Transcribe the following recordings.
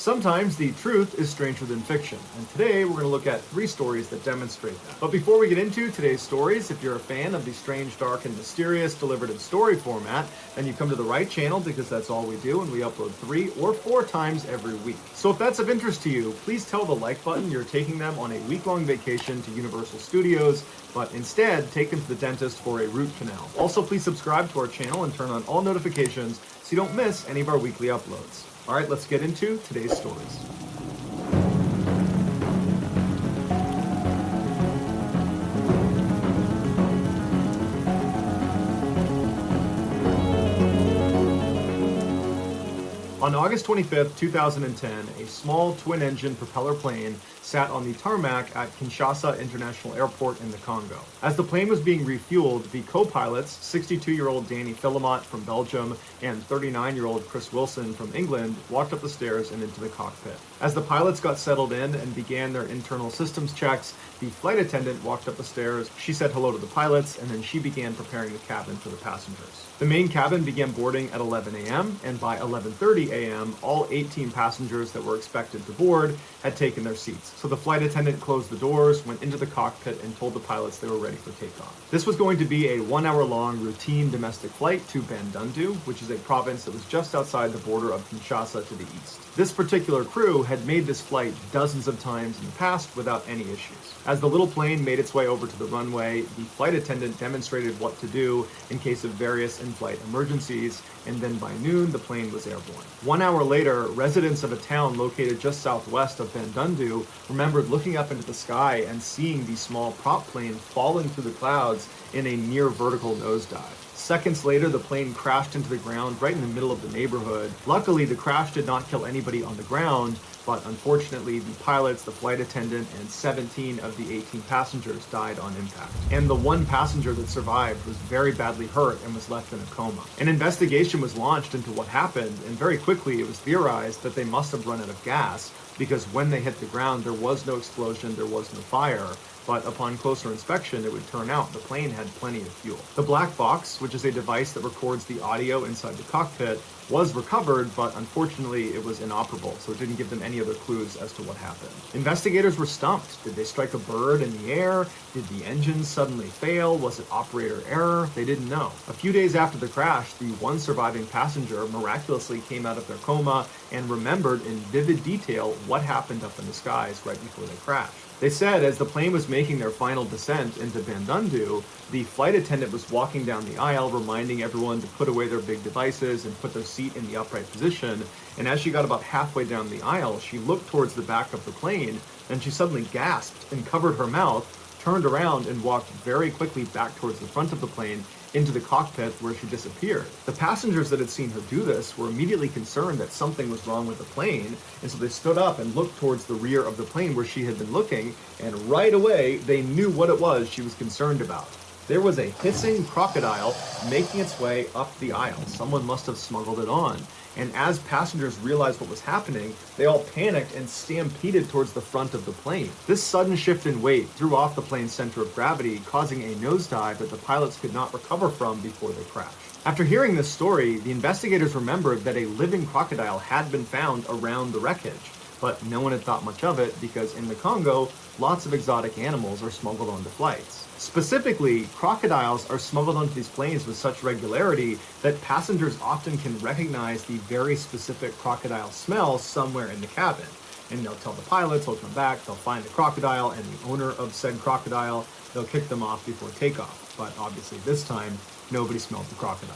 Sometimes the truth is stranger than fiction, and today we're going to look at 3 stories that demonstrate that. But before we get into today's stories, if you're a fan of the strange, dark, and mysterious delivered in story format, then you come to the right channel because that's all we do, and we upload 3 or 4 times every week. So if that's of interest to you, please tell the like button you're taking them on a week-long vacation to Universal Studios, but instead take them to the dentist for a root canal. Also, please subscribe to our channel and turn on all notifications so you don't miss any of our weekly uploads. All right, let's get into today's stories. On August 25th, 2010, a small twin-engine propeller plane sat on the tarmac at Kinshasa International Airport in the Congo. As the plane was being refueled, the co-pilots, 62-year-old Danny Philomot from Belgium and 39-year-old Chris Wilson from England, walked up the stairs and into the cockpit. As the pilots got settled in and began their internal systems checks, the flight attendant walked up the stairs, she said hello to the pilots, and then she began preparing the cabin for the passengers. The main cabin began boarding at 11 a.m., and by 11:30 a.m., all 18 passengers that were expected to board had taken their seats. So the flight attendant closed the doors, went into the cockpit, and told the pilots they were ready for takeoff. This was going to be a 1-hour-long routine domestic flight to Bandundu, which is a province that was just outside the border of Kinshasa to the east. This particular crew had made this flight dozens of times in the past without any issues. As the little plane made its way over to the runway, the flight attendant demonstrated what to do in case of various in-flight emergencies, and then by noon, the plane was airborne. 1 hour later, residents of a town located just southwest of Bandundu remembered looking up into the sky and seeing the small prop plane falling through the clouds in a near vertical nosedive. Seconds later, the plane crashed into the ground right in the middle of the neighborhood. Luckily, the crash did not kill anybody on the ground, but unfortunately, the pilots, the flight attendant, and 17 of the 18 passengers died on impact. And the one passenger that survived was very badly hurt and was left in a coma. An investigation was launched into what happened, and very quickly it was theorized that they must have run out of gas, because when they hit the ground, there was no explosion, there was no fire. But upon closer inspection, it would turn out the plane had plenty of fuel. The black box, which is a device that records the audio inside the cockpit, was recovered, but unfortunately it was inoperable, so it didn't give them any other clues as to what happened. Investigators were stumped. Did they strike a bird in the air? Did the engine suddenly fail? Was it operator error? They didn't know. A few days after the crash, the one surviving passenger miraculously came out of their coma and remembered in vivid detail what happened up in the skies right before they crashed. They said as the plane was making their final descent into Bandundu, the flight attendant was walking down the aisle reminding everyone to put away their big devices and put their seat in the upright position, and as she got about halfway down the aisle, she looked towards the back of the plane, and she suddenly gasped and covered her mouth, turned around and walked very quickly back towards the front of the plane into the cockpit where she disappeared. The passengers that had seen her do this were immediately concerned that something was wrong with the plane, and so they stood up and looked towards the rear of the plane where she had been looking, and right away they knew what it was she was concerned about. There was a hissing crocodile making its way up the aisle. Someone must have smuggled it on. And as passengers realized what was happening, they all panicked and stampeded towards the front of the plane. This sudden shift in weight threw off the plane's center of gravity, causing a nosedive that the pilots could not recover from before they crashed. After hearing this story, the investigators remembered that a living crocodile had been found around the wreckage, but no one had thought much of it because in the Congo, lots of exotic animals are smuggled onto flights. Specifically, crocodiles are smuggled onto these planes with such regularity that passengers often can recognize the very specific crocodile smell somewhere in the cabin. And they'll tell the pilots, they'll come back, they'll find the crocodile and the owner of said crocodile, they'll kick them off before takeoff. But obviously this time, nobody smelled the crocodile.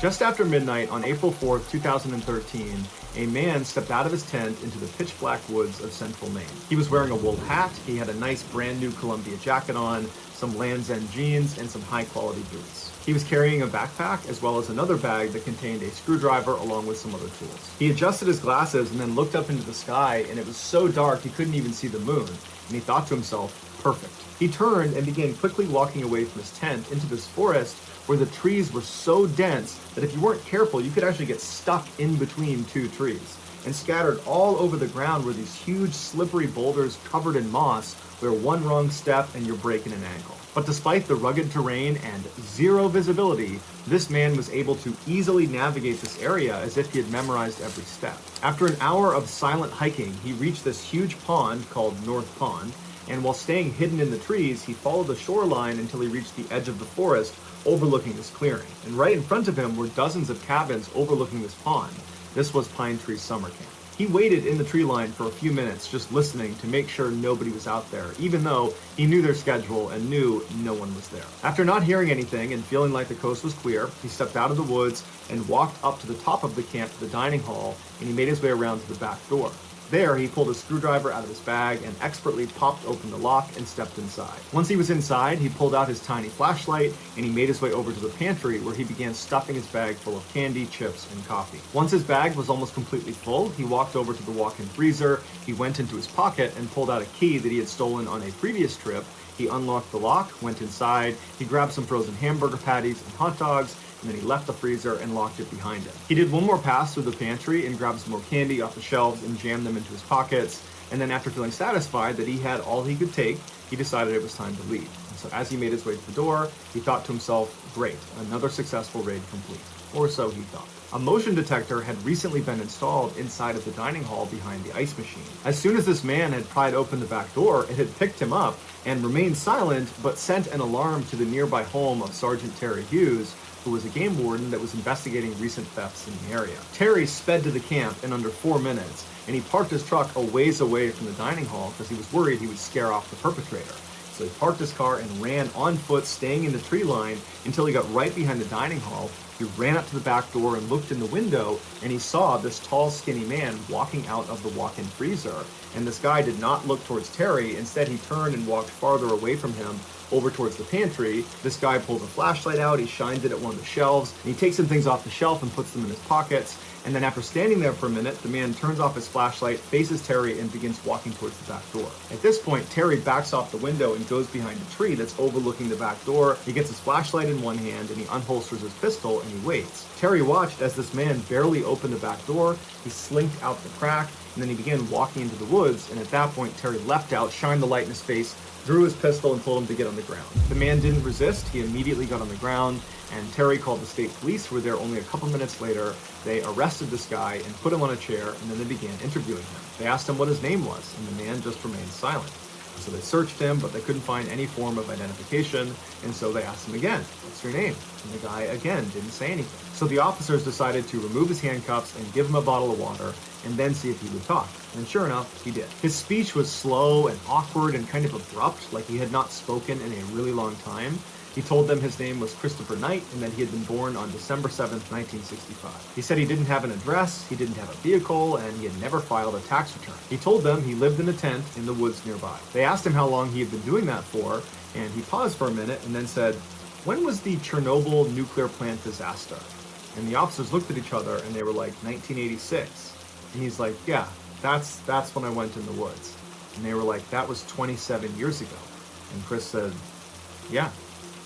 Just after midnight on April 4th, 2013, a man stepped out of his tent into the pitch-black woods of central Maine. He was wearing a wool hat, he had a nice brand-new Columbia jacket on, some Land's End jeans, and some high-quality boots. He was carrying a backpack as well as another bag that contained a screwdriver along with some other tools. He adjusted his glasses and then looked up into the sky, and it was so dark he couldn't even see the moon, and he thought to himself, perfect. He turned and began quickly walking away from his tent into this forest where the trees were so dense that if you weren't careful, you could actually get stuck in between two trees. And scattered all over the ground were these huge slippery boulders covered in moss where one wrong step and you're breaking an ankle. But despite the rugged terrain and zero visibility, This man was able to easily navigate this area as if he had memorized every step. After an hour of silent hiking, he reached this huge pond called North Pond, and while staying hidden in the trees, he followed the shoreline until he reached the edge of the forest overlooking this clearing. And right in front of him were dozens of cabins overlooking this pond. This was Pine Tree's summer camp. He waited in the tree line for a few minutes, just listening to make sure nobody was out there, even though he knew their schedule and knew no one was there. After not hearing anything and feeling like the coast was clear, he stepped out of the woods and walked up to the top of the camp to the dining hall, and he made his way around to the back door. There, he pulled a screwdriver out of his bag and expertly popped open the lock and stepped inside. Once he was inside, he pulled out his tiny flashlight and he made his way over to the pantry where he began stuffing his bag full of candy, chips, and coffee. Once his bag was almost completely full, he walked over to the walk-in freezer, he went into his pocket and pulled out a key that he had stolen on a previous trip. He unlocked the lock, went inside, he grabbed some frozen hamburger patties and hot dogs, and then he left the freezer and locked it behind him. He did one more pass through the pantry and grabbed some more candy off the shelves and jammed them into his pockets. And then after feeling satisfied that he had all he could take, he decided it was time to leave. And so as he made his way to the door, he thought to himself, great, another successful raid complete. Or so he thought. A motion detector had recently been installed inside of the dining hall behind the ice machine. As soon as this man had pried open the back door, it had picked him up and remained silent, but sent an alarm to the nearby home of Sergeant Terry Hughes, who was a game warden that was investigating recent thefts in the area. Terry sped to the camp in under 4 minutes, and he parked his truck a ways away from the dining hall because he was worried he would scare off the perpetrator. So he parked his car and ran on foot, staying in the tree line until he got right behind the dining hall. He ran up to the back door and looked in the window, and he saw this tall, skinny man walking out of the walk-in freezer. And this guy did not look towards Terry. Instead, he turned and walked farther away from him, over towards the pantry. This guy pulls a flashlight out, he shines it at one of the shelves, and he takes some things off the shelf and puts them in his pockets. And then after standing there for a minute, the man turns off his flashlight, faces Terry, and begins walking towards the back door. At this point, Terry backs off the window and goes behind a tree that's overlooking the back door. He gets his flashlight in one hand and he unholsters his pistol and he waits. Terry watched as this man barely opened the back door. He slinked out the crack, and then he began walking into the woods. And at that point, Terry leapt out, shined the light in his face, drew his pistol, and told him to get on the ground. The man didn't resist. He immediately got on the ground, and Terry called the state police, who were there only a couple minutes later. They arrested this guy and put him on a chair, and then they began interviewing him. They asked him what his name was, and the man just remained silent. So they searched him, but they couldn't find any form of identification, and so they asked him again, what's your name? And the guy, again, didn't say anything. So the officers decided to remove his handcuffs and give him a bottle of water, and then see if he would talk. And sure enough, he did. His speech was slow and awkward and kind of abrupt, like he had not spoken in a really long time. He told them his name was Christopher Knight and that he had been born on December 7th, 1965. He said he didn't have an address, he didn't have a vehicle, and he had never filed a tax return. He told them he lived in a tent in the woods nearby. They asked him how long he had been doing that for, and he paused for a minute and then said, when was the Chernobyl nuclear plant disaster? And the officers looked at each other and they were like, 1986. And he's like, yeah, that's when I went in the woods. And they were like, that was 27 years ago. And Chris said, yeah.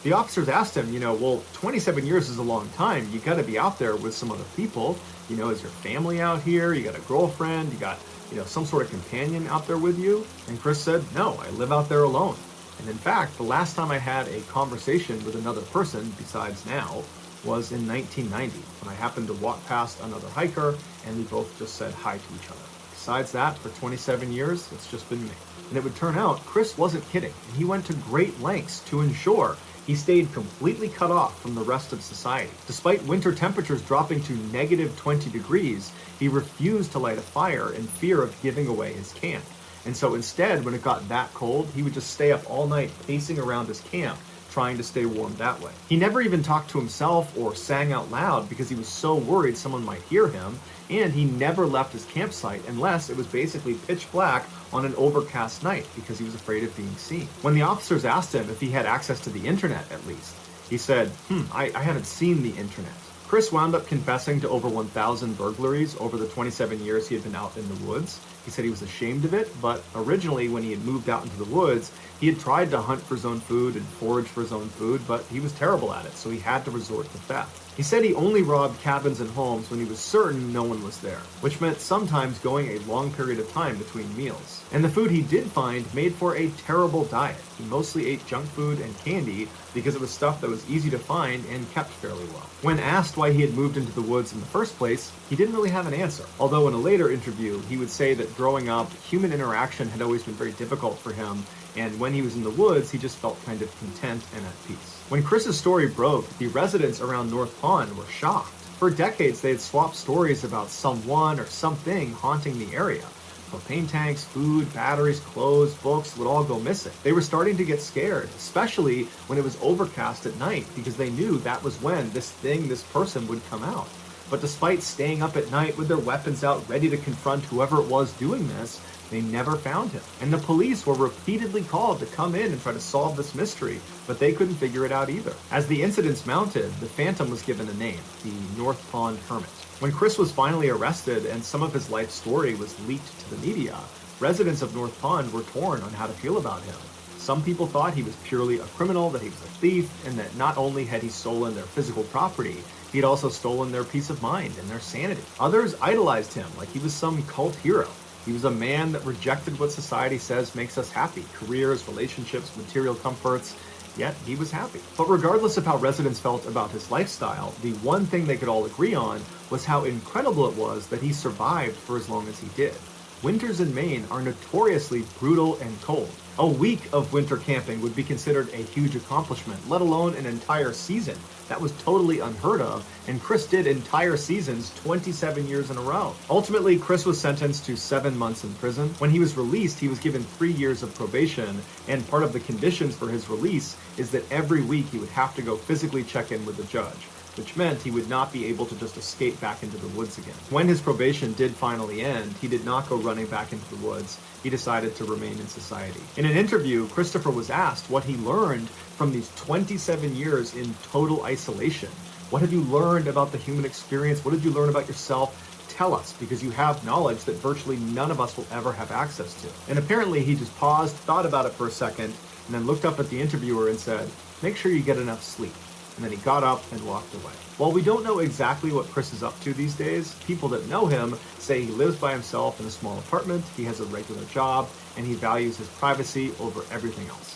The officers asked him, well, 27 years is a long time. You got to be out there with some other people. Is your family out here? You got a girlfriend? You got, some sort of companion out there with you? And Chris said, no, I live out there alone. And in fact, the last time I had a conversation with another person besides now was in 1990 when I happened to walk past another hiker and we both just said hi to each other. Besides that, for 27 years, it's just been me. And it would turn out Chris wasn't kidding, and he went to great lengths to ensure he stayed completely cut off from the rest of society. Despite winter temperatures dropping to negative 20 degrees, he refused to light a fire in fear of giving away his camp. And so instead, when it got that cold, he would just stay up all night pacing around his camp, trying to stay warm that way. He never even talked to himself or sang out loud because he was so worried someone might hear him, and he never left his campsite unless it was basically pitch black on an overcast night because he was afraid of being seen. When the officers asked him if he had access to the internet at least, he said, I haven't seen the internet. Chris wound up confessing to over 1,000 burglaries over the 27 years he had been out in the woods. He said he was ashamed of it, but originally when he had moved out into the woods, he had tried to hunt for his own food and forage for his own food, but he was terrible at it, so he had to resort to theft. He said he only robbed cabins and homes when he was certain no one was there, which meant sometimes going a long period of time between meals. And the food he did find made for a terrible diet. He mostly ate junk food and candy because it was stuff that was easy to find and kept fairly well. When asked why he had moved into the woods in the first place, he didn't really have an answer. Although in a later interview, he would say that growing up, human interaction had always been very difficult for him, and when he was in the woods, he just felt kind of content and at peace. When Chris's story broke, the residents around North Pond were shocked. For decades, they had swapped stories about someone or something haunting the area. Propane tanks, food, batteries, clothes, books would all go missing. They were starting to get scared, especially when it was overcast at night, because they knew that was when this person would come out. But despite staying up at night with their weapons out ready to confront whoever it was doing this, they never found him. And the police were repeatedly called to come in and try to solve this mystery, but they couldn't figure it out either. As the incidents mounted, the Phantom was given a name, the North Pond Hermit. When Chris was finally arrested and some of his life story was leaked to the media, residents of North Pond were torn on how to feel about him. Some people thought he was purely a criminal, that he was a thief, and that not only had he stolen their physical property, he had also stolen their peace of mind and their sanity. Others idolized him like he was some cult hero. He was a man that rejected what society says makes us happy: careers, relationships, material comforts. Yet he was happy. But regardless of how residents felt about his lifestyle, the one thing they could all agree on was how incredible it was that he survived for as long as he did. Winters in Maine are notoriously brutal and cold. A week of winter camping would be considered a huge accomplishment, let alone an entire season. That was totally unheard of, and Chris did entire seasons 27 years in a row. Ultimately, Chris was sentenced to 7 months in prison. When he was released, he was given 3 years of probation, and part of the conditions for his release is that every week he would have to go physically check in with the judge, which meant he would not be able to just escape back into the woods again. When his probation did finally end, he did not go running back into the woods. He decided to remain in society. In an interview, Christopher was asked what he learned from these 27 years in total isolation. What have you learned about the human experience? What did you learn about yourself? Tell us, because you have knowledge that virtually none of us will ever have access to. And apparently he just paused, thought about it for a second, and then looked up at the interviewer and said, "Make sure you get enough sleep." And then he got up and walked away. While we don't know exactly what Chris is up to these days, people that know him say he lives by himself in a small apartment, he has a regular job, and he values his privacy over everything else.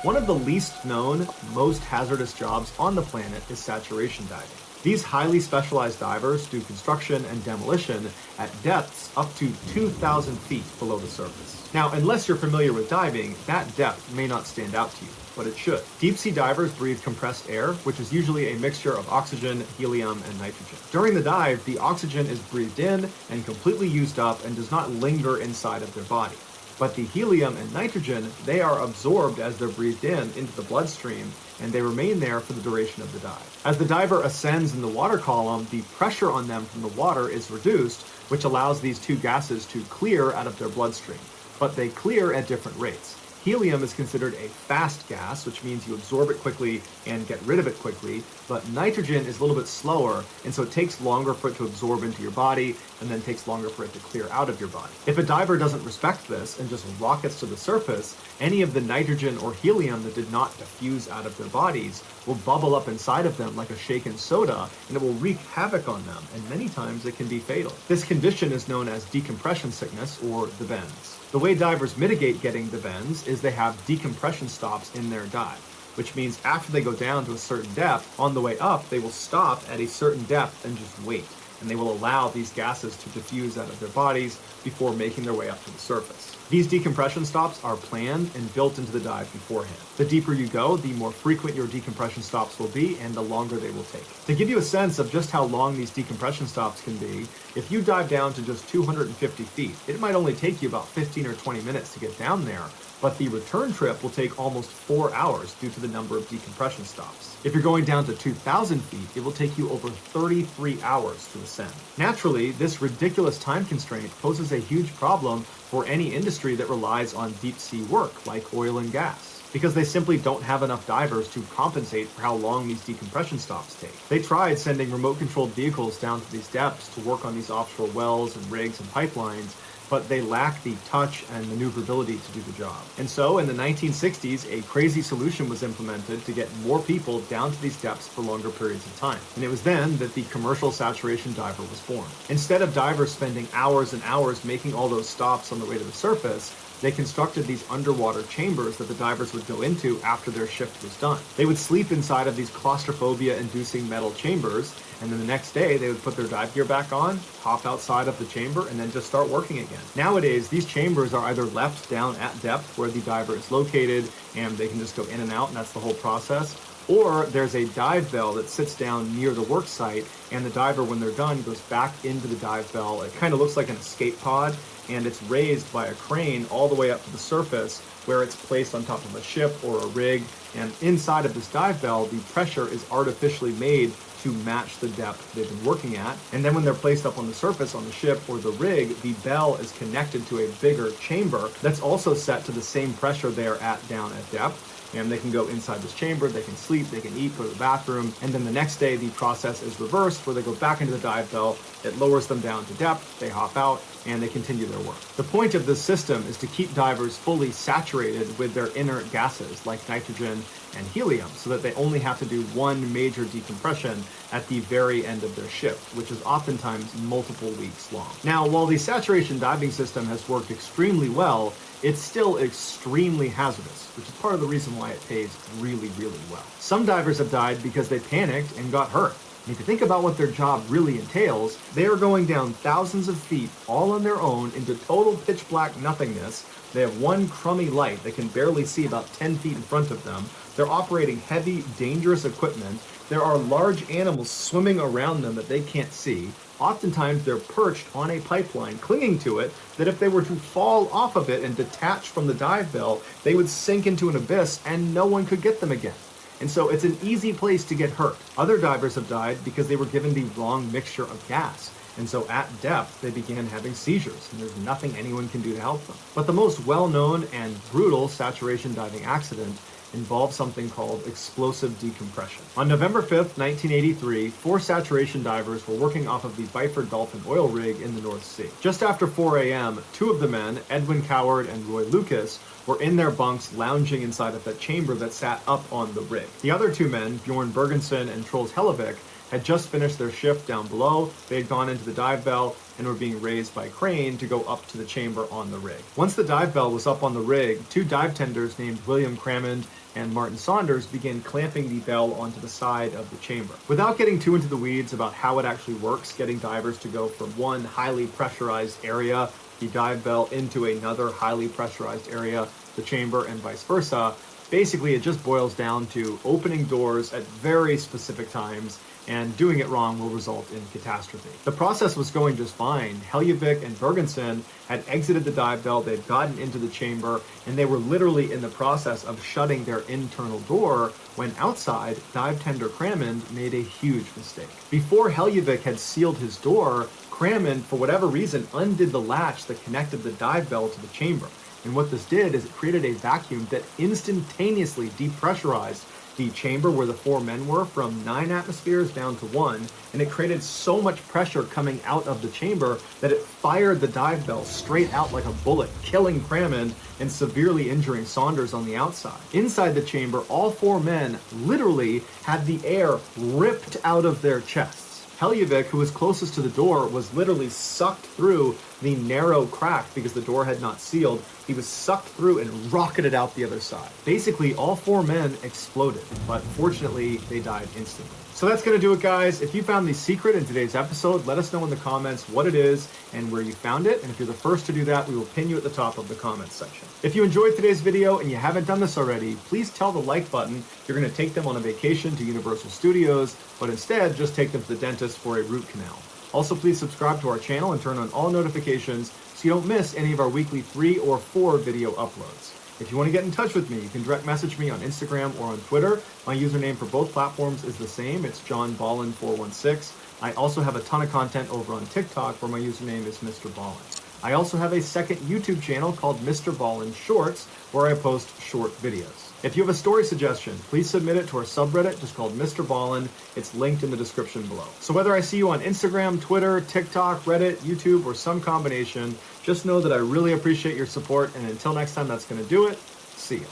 One of the least known, most hazardous jobs on the planet is saturation diving. These highly specialized divers do construction and demolition at depths up to 2,000 feet below the surface. Now, unless you're familiar with diving, that depth may not stand out to you, but it should. Deep sea divers breathe compressed air, which is usually a mixture of oxygen, helium, and nitrogen. During the dive, the oxygen is breathed in and completely used up and does not linger inside of their body. But the helium and nitrogen, they are absorbed as they're breathed in into the bloodstream, and they remain there for the duration of the dive. As the diver ascends in the water column, the pressure on them from the water is reduced, which allows these two gases to clear out of their bloodstream. But they clear at different rates. Helium is considered a fast gas, which means you absorb it quickly and get rid of it quickly, but nitrogen is a little bit slower, and so it takes longer for it to absorb into your body, and then takes longer for it to clear out of your body. If a diver doesn't respect this and just rockets to the surface, any of the nitrogen or helium that did not diffuse out of their bodies will bubble up inside of them like a shaken soda, and it will wreak havoc on them, and many times it can be fatal. This condition is known as decompression sickness, or the bends. The way divers mitigate getting the bends is they have decompression stops in their dive, which means after they go down to a certain depth, on the way up, they will stop at a certain depth and just wait. And they will allow these gases to diffuse out of their bodies before making their way up to the surface. These decompression stops are planned and built into the dive beforehand. The deeper you go, the more frequent your decompression stops will be and the longer they will take. To give you a sense of just how long these decompression stops can be, if you dive down to just 250 feet, it might only take you about 15 or 20 minutes to get down there, but the return trip will take almost 4 hours due to the number of decompression stops. If you're going down to 2,000 feet, it will take you over 33 hours to ascend. Naturally, this ridiculous time constraint poses a huge problem for any industry that relies on deep sea work, like oil and gas, because they simply don't have enough divers to compensate for how long these decompression stops take. They tried sending remote-controlled vehicles down to these depths to work on these offshore wells and rigs and pipelines, but they lack the touch and maneuverability to do the job. And so in the 1960s, a crazy solution was implemented to get more people down to these depths for longer periods of time. And it was then that the commercial saturation diver was born. Instead of divers spending hours and hours making all those stops on the way to the surface, they constructed these underwater chambers that the divers would go into after their shift was done. They would sleep inside of these claustrophobia-inducing metal chambers, and then the next day they would put their dive gear back on, hop outside of the chamber, and then just start working again. Nowadays, these chambers are either left down at depth where the diver is located, and they can just go in and out, and that's the whole process. Or there's a dive bell that sits down near the work site, and the diver, when they're done, goes back into the dive bell. It kind of looks like an escape pod, and it's raised by a crane all the way up to the surface, where it's placed on top of a ship or a rig. And inside of this dive bell, the pressure is artificially made to match the depth they've been working at. And then when they're placed up on the surface on the ship or the rig, the bell is connected to a bigger chamber that's also set to the same pressure they are at down at depth. And they can go inside this chamber, they can sleep, they can eat, go to the bathroom, and then the next day the process is reversed where they go back into the dive bell, it lowers them down to depth, they hop out, and they continue their work. The point of this system is to keep divers fully saturated with their inert gases like nitrogen and helium, so that they only have to do one major decompression at the very end of their shift, which is oftentimes multiple weeks long. Now, while the saturation diving system has worked extremely well, it's still extremely hazardous, which is part of the reason why it pays really, really well. Some divers have died because they panicked and got hurt. And if you think about what their job really entails, they are going down thousands of feet all on their own into total pitch black nothingness. They have one crummy light they can barely see about 10 feet in front of them. They're operating heavy, dangerous equipment. There are large animals swimming around them that they can't see. Oftentimes they're perched on a pipeline, clinging to it, that if they were to fall off of it and detach from the dive bell, they would sink into an abyss and no one could get them again. And so it's an easy place to get hurt. Other divers have died because they were given the wrong mixture of gas. And so at depth, they began having seizures, and there's nothing anyone can do to help them. But the most well-known and brutal saturation diving accident involved something called explosive decompression. On November 5th, 1983, 4 saturation divers were working off of the Byford Dolphin oil rig in the North Sea. Just after 4 a.m., 2 of the men, Edwin Coward and Roy Lucas, were in their bunks lounging inside of that chamber that sat up on the rig. The other 2 men, Bjorn Bergensen and Troels Hellevik, had just finished their shift down below. They had gone into the dive bell and were being raised by crane to go up to the chamber on the rig. Once the dive bell was up on the rig, 2 dive tenders named William Crammond and Martin Saunders began clamping the bell onto the side of the chamber. Without getting too into the weeds about how it actually works, getting divers to go from one highly pressurized area, the dive bell, into another highly pressurized area, the chamber, and vice versa, basically it just boils down to opening doors at very specific times, and doing it wrong will result in catastrophe. The process was going just fine. Hellevik and Bergensen had exited the dive bell, they'd gotten into the chamber, and they were literally in the process of shutting their internal door when outside, dive tender Crammond made a huge mistake. Before Hellevik had sealed his door, Crammond, for whatever reason, undid the latch that connected the dive bell to the chamber. And what this did is it created a vacuum that instantaneously depressurized the chamber where the 4 men were from 9 atmospheres down to 1, and it created so much pressure coming out of the chamber that it fired the dive bell straight out like a bullet, killing Crammond and severely injuring Saunders on the outside. Inside the chamber, all 4 men literally had the air ripped out of their chests. Hellevik, who was closest to the door, was literally sucked through the narrow crack because the door had not sealed. He was sucked through and rocketed out the other side. Basically, all 4 men exploded, but fortunately, they died instantly. So that's going to do it, guys. If you found the secret in today's episode, let us know in the comments what it is and where you found it. And if you're the first to do that, we will pin you at the top of the comments section. If you enjoyed today's video and you haven't done this already, please tell the like button you're going to take them on a vacation to Universal Studios, but instead just take them to the dentist for a root canal. Also, please subscribe to our channel and turn on all notifications so you don't miss any of our weekly 3 or 4 video uploads. If you want to get in touch with me, you can direct message me on Instagram or on Twitter. My username for both platforms is the same. It's JohnBallin416. I also have a ton of content over on TikTok where my username is Mr. Ballin. I also have a second YouTube channel called Mr. Ballin Shorts where I post short videos. If you have a story suggestion, please submit it to our subreddit just called Mr. Ballin. It's linked in the description below. So whether I see you on Instagram, Twitter, TikTok, Reddit, YouTube, or some combination, just know that I really appreciate your support, and until next time, that's going to do it. See you.